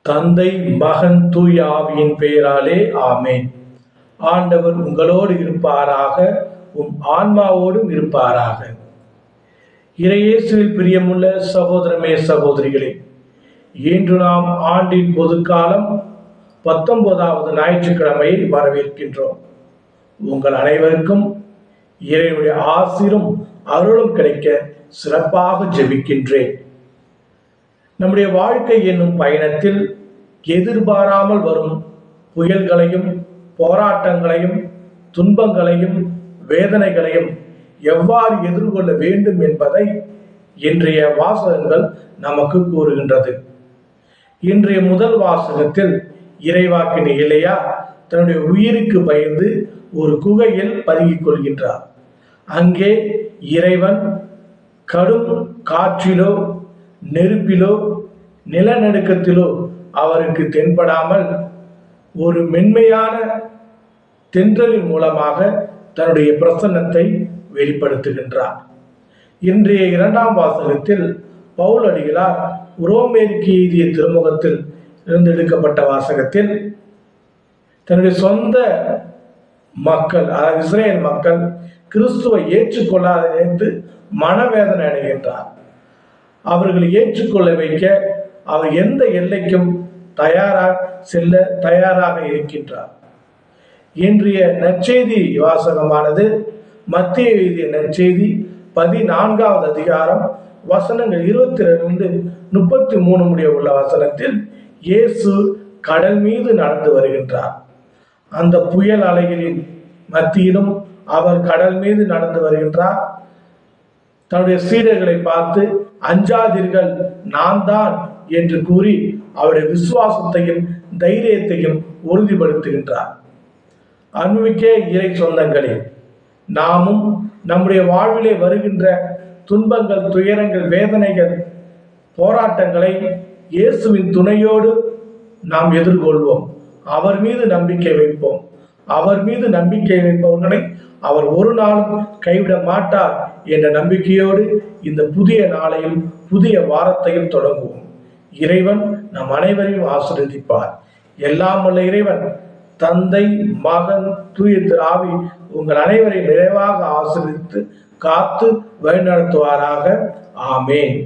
தந்தை, மகன், தூய ஆவியின் பெயராலே ஆமேன். ஆண்டவர் உங்களோடு இருப்பாராக, உம் ஆன்மாவோடும் இருப்பாராக. இறையேசுவில் பிரியமுள்ள சகோதரமே சகோதரிகளே, இன்று நாம் ஆண்டின் பொதுக்காலம் 19வது ஞாயிற்றுக்கிழமையை வரவேற்கின்றோம். உங்கள் அனைவருக்கும் இறைவனுடைய ஆசீரும் அருளும் கிடைக்க சிறப்பாக ஜெபிக்கின்றேன். நம்முடைய வாழ்க்கை என்னும் பயணத்தில் எதிர்பாராமல் வரும் புயல்களையும் போராட்டங்களையும் துன்பங்களையும் வேதனைகளையும் எவ்வாறு எதிர்கொள்ள வேண்டும் என்பதை இன்றைய வாசகங்கள் நமக்கு கூறுகின்றது. இன்றைய முதல் வாசகத்தில் இறைவாக்கின எலியா தன்னுடைய உயிருக்கு பயந்து ஒரு குகையில் பதுங்கிக் கொள்கின்றார். அங்கே இறைவன் கடும் காற்றிலோ நெருப்பிலோ நிலநடுக்கத்திலோ அவருக்கு தென்படாமல் ஒரு மென்மையான தென்றலின் மூலமாக தன்னுடைய பிரசன்னத்தை வெளிப்படுத்துகின்றார். இன்றைய 2ஆம் வாசகத்தில் பவுல் அடிகளார் உரோமேருக்கு எழுதிய திருமுகத்தில் இருந்து எடுக்கப்பட்ட வாசகத்தில் தன்னுடைய சொந்த மக்கள், அதாவது இஸ்ரேல் மக்கள் கிறிஸ்துவை ஏற்றுக்கொள்ளாத நினைத்து மனவேதனை அடைகின்றார். அவர்களை ஏற்றுக்கொள்ள வைக்க அவர் எந்த எல்லைக்கும் தயாராக இருக்கின்றார். இன்றைய நற்செய்தி வாசகமானது மத்திய எழுதிய நற்செய்தி 14வது அதிகாரம் வசனங்கள் 22-33 முடிய உள்ள வசனத்தில் இயேசு கடல் மீது நடந்து வருகின்றார். அந்த புயல் அலைகளின் மத்தியிலும் அவர் கடல் மீது நடந்து வருகின்றார். தன்னுடைய சீடர்களை பார்த்து அஞ்சாதீர்கள், நான் தான் என்று கூறி அவருடைய விசுவாசத்தையும் தைரியத்தையும் உறுதிப்படுத்துகின்றார். அன்புமிக்க இறை சொந்தங்களே, நாமும் நம்முடைய வாழ்விலே வருகின்ற துன்பங்கள், துயரங்கள், வேதனைகள், போராட்டங்களை இயேசுவின் துணையோடு நாம் எதிர்கொள்வோம். அவர் மீது நம்பிக்கை வைப்போம். அவர் மீது நம்பிக்கை வைப்பவர்களை அவர் ஒரு நாளும் கைவிட மாட்டார் என்ற நம்பிக்கையோடு இந்த புதிய நாளையும் புதிய வாரத்தையும் தொடங்குவோம். இறைவன் நம் அனைவரையும் ஆசீர்வதிப்பார். எல்லாம் வல்ல இறைவன் தந்தை, மகன், தூய ஆவி உங்கள் அனைவரையும் நிறைவாக ஆசீர்வதித்து காத்து வழிநடத்துவாராக. ஆமேன்.